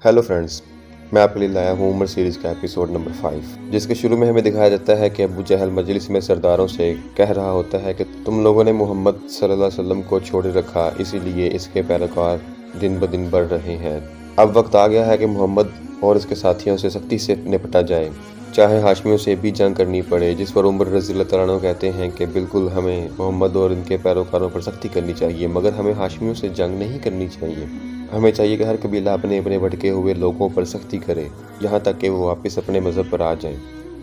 Hello friends, मैं आपके लिए लाया हूँ उमर सीरीज़ का एपिसोड नंबर 5, जिसके शुरू में हमें दिखाया जाता है कि अबू जहल मजलिस में सरदारों से कह रहा होता है कि तुम लोगों ने मोहम्मद सल्लल्लाहु अलैहि वसल्लम को छोड़े रखा, इसीलिए इसके पैरोकार दिन ब दिन बढ़ रहे हैं। अब वक्त आ गया है कि मोहम्मद और इसके साथियों से सख्ती से निपटा जाए, चाहे हाशमियों से भी जंग करनी पड़े। जिस पर उमर रज़ियल्लाहु तआला अन्हु कहते हैं कि बिल्कुल हमें मोहम्मद और इनके पैरोकारों पर सख्ती करनी चाहिए, मगर हमें हाशमियों से जंग नहीं करनी चाहिए। हमें चाहिए कि हर कबीला अपने अपने भटके हुए लोगों पर सख्ती करे, यहाँ तक कि वो वापस अपने मज़हब पर आ जाएं।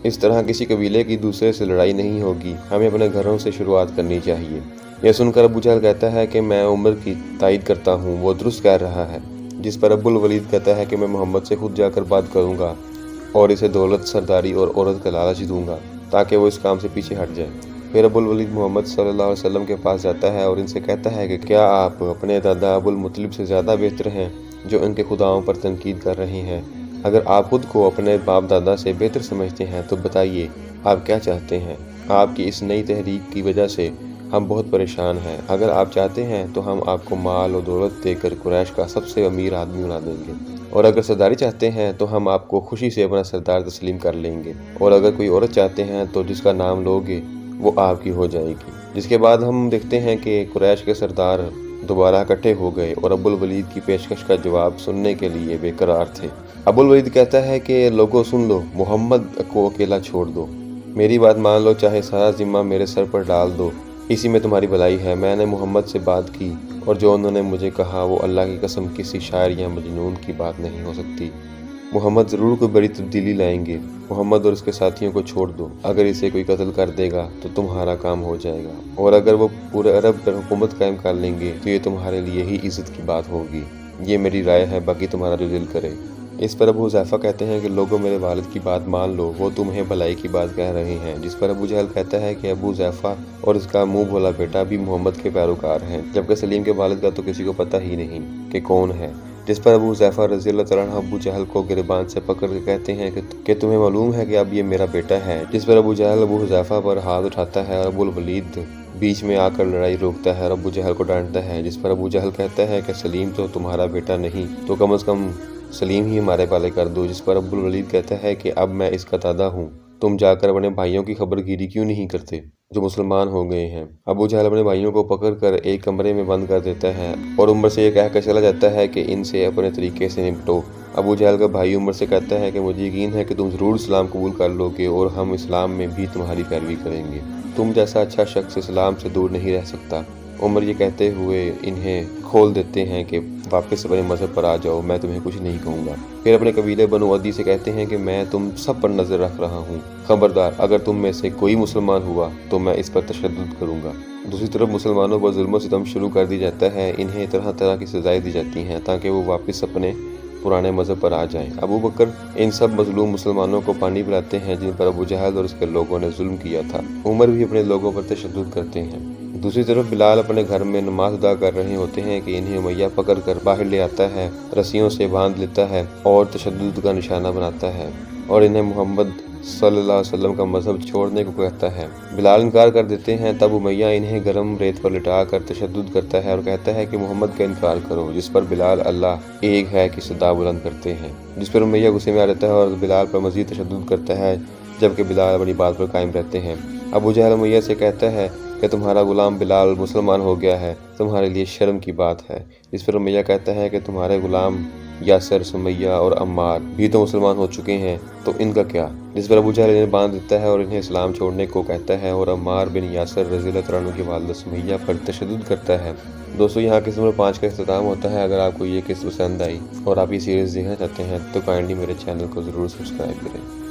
इस तरह किसी कबीले की दूसरे से लड़ाई नहीं होगी, हमें अपने घरों से शुरुआत करनी चाहिए। यह सुनकर अबू जहल कहता है कि मैं उमर की तायद करता हूँ, वो दुरुस्त कह रहा है। जिस पर अबुल वलीद कहता है कि मैं मोहम्मद से खुद जाकर बात करूँगा और इसे दौलत, सरदारी और औरत का लालच दूंगा ताकि वो इस काम से पीछे हट जाए। फिर अबुल वलीद मोहम्मद सल्लल्लाहु अलैहि वसल्लम के पास जाता है और इनसे कहता है कि क्या आप अपने दादा अबुल मुतलिब से ज़्यादा बेहतर हैं जो इनके खुदाओं पर तनकीद कर रहे हैं? अगर आप खुद को अपने बाप दादा से बेहतर समझते हैं तो बताइए आप क्या चाहते हैं? आपकी इस नई तहरीक की वजह से हम बहुत परेशान हैं। अगर आप चाहते हैं तो हम आपको माल और दौलत देकर कुरैश का सबसे अमीर आदमी बना देंगे, और अगर सरदारी चाहते हैं तो हम आपको खुशी से अपना सरदार तस्लीम कर लेंगे, और अगर कोई औरत चाहते हैं तो जिसका नाम लोगे वो आपकी हो जाएगी। जिसके बाद हम देखते हैं कि कुरैश के सरदार दोबारा इकट्ठे हो गए और अबुल वलीद की पेशकश का जवाब सुनने के लिए बेकरार थे। अबुल वलीद कहता है कि लोगों सुन लो, मोहम्मद को अकेला छोड़ दो, मेरी बात मान लो, चाहे सारा जिम्मा मेरे सर पर डाल दो, इसी में तुम्हारी भलाई है। मैंने मोहम्मद से बात की और जो उन्होंने मुझे कहा वो अल्लाह की कसम किसी शायर या मजनून की बात नहीं हो सकती। मोहम्मद ज़रूर कोई बड़ी तब्दीली लाएंगे। मोहम्मद और उसके साथियों को छोड़ दो, अगर इसे कोई कत्ल कर देगा तो तुम्हारा काम हो जाएगा, और अगर वो पूरे अरब पर हुकूमत कायम कर लेंगे तो ये तुम्हारे लिए ही इज़्ज़त की बात होगी। ये मेरी राय है, बाकी तुम्हारा जो दिल करे। इस पर अबू हुज़ैफ़ा कहते हैं कि लोगों मेरे वालिद की बात मान लो, वो तुम्हें भलाई की बात कह रहे हैं। जिस पर अबू जहल कहता है कि अबू हुज़ैफ़ा और उसका मुंह भोला बेटा भी मोहम्मद के पैरोकार हैं, जबकि सलीम के वालिद का तो किसी को पता ही नहीं कि कौन है। जिस पर अबू हुज़ैफ़ा रज़ियल्लाहु तआला अन्हु अबू जहल को गिरबान से पकड़ के कहते हैं कि तुम्हें मालूम है कि अब ये मेरा बेटा है। जिस पर अबू जहल अबू हुज़ैफ़ा पर हाथ उठाता है और अबुल वलीद बीच में आकर लड़ाई रोकता है और अबू जहल को डांटता है। जिस पर अबू जहल कहता है कि सलीम तो तुम्हारा बेटा नहीं, तो कम से कम सलीम ही हमारे वाले कर दो। जिस पर अब्दुल वलीद कहता है कि अब मैं इसका दादा हूँ, तुम जाकर अपने भाइयों की खबरगिरी क्यों नहीं करते जो मुसलमान हो गए हैं। अबू जहल अपने भाइयों को पकड़कर एक कमरे में बंद कर देता है और उमर से ये कहकर चला जाता है कि इनसे अपने तरीके से निपटो। अबू जहल का भाई उमर से कहता है कि मुझे यकीन है कि तुम ज़रूर इस्लाम कबूल कर लोगे और हम इस्लाम में भी तुम्हारी पैरवी करेंगे। तुम जैसा अच्छा शख्स इस्लाम से दूर नहीं रह सकता। उमर ये कहते हुए इन्हें खोल देते हैं कि वापस अपने मज़हब पर आ जाओ, मैं तुम्हें कुछ नहीं कहूँगा। फिर अपने कबीले बनु अदी से कहते हैं कि मैं तुम सब पर नज़र रख रहा हूँ, खबरदार अगर तुम में से कोई मुसलमान हुआ तो मैं इस पर तशद्दुद करूँगा। दूसरी तरफ मुसलमानों पर जुल्म सितम शुरू कर दी जाता है। इन्हें तरह तरह की सज़ाएं दी जाती हैं ताकि वो वापस अपने पुराने मज़हब पर आ जाएं। अबू बकर इन सब मजलूम मुसलमानों को पानी पिलाते हैं जिन पर अबू जहल और उसके लोगों ने जुल्म किया था। उमर भी अपने लोगों पर तशद्दुद करते हैं। दूसरी तरफ बिलाल अपने घर में नमाज अदा कर रहे होते हैं कि इन्हें उमैया पकड़ कर बाहर ले आता है, रस्सियों से बांध लेता है और तशद्दुद का निशाना बनाता है और इन्हें मोहम्मद सल्लल्लाहु अलैहि वसल्लम का मज़हब छोड़ने को कहता है। बिलाल इनकार कर देते हैं, तब उमैया इन्हें गर्म रेत पर लिटा कर तशद्दुद करता है और कहता है कि मोहम्मद का इनकार करो। जिस पर बिलाल अल्लाह एक है की सदा बुलंद करते हैं। जिस पर उमैया गुस्से में आ जाता है और बिलाल पर मज़ीद तशद्दुद करता है, जबकि बिलाल अपनी बात पर कायम रहते हैं। अबू जहल उमैया से कहता है कि तुम्हारा गुलाम बिलाल मुसलमान हो गया है, तुम्हारे लिए शर्म की बात है। इस पर उमैया कहता है कि तुम्हारे गुलाम यासर, सुमैया और अम्मार भी तो मुसलमान हो चुके हैं, तो इनका क्या। जिस पर अबू जहल इन्हें बांध देता है और इन्हें इस्लाम छोड़ने को कहता है और अम्मार बिन यासर रज़ियल्लाहु तआला अन्हु की वालिदा सुमैया पर तशद्दुद करता है। दोस्तों, यहाँ किस्म नंबर 5 का इख्तिताम होता है। अगर आपको ये किस्म पसंद आई और आप ये सीरीज़ देखना चाहते हैं तो काइंडली मेरे चैनल को ज़रूर सब्सक्राइब करें।